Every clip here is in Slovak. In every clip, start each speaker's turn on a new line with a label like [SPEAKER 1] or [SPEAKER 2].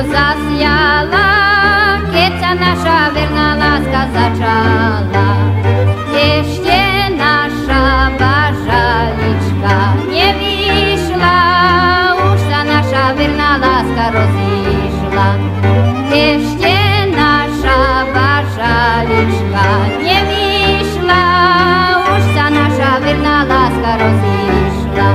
[SPEAKER 1] zasiala, keď sa naša verná láska začala. Ešte naša bažalička nevyšla, už sa naša verná láska rozišla. Ešte naša bažalička nevyšla, už sa naša verná láska rozišla.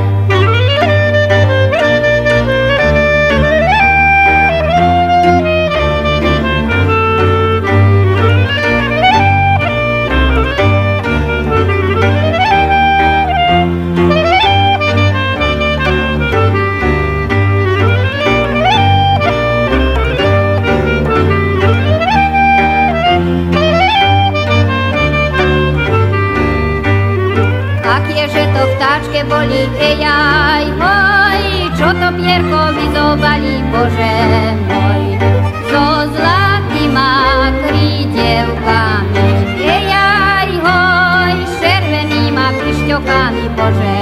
[SPEAKER 1] Vtáčke boli, ejaj, hoj, čo to pierko vyzobali, Bože môj. So zlatýma krídevkami, ejaj, hoj, červenýma pišťokami, Bože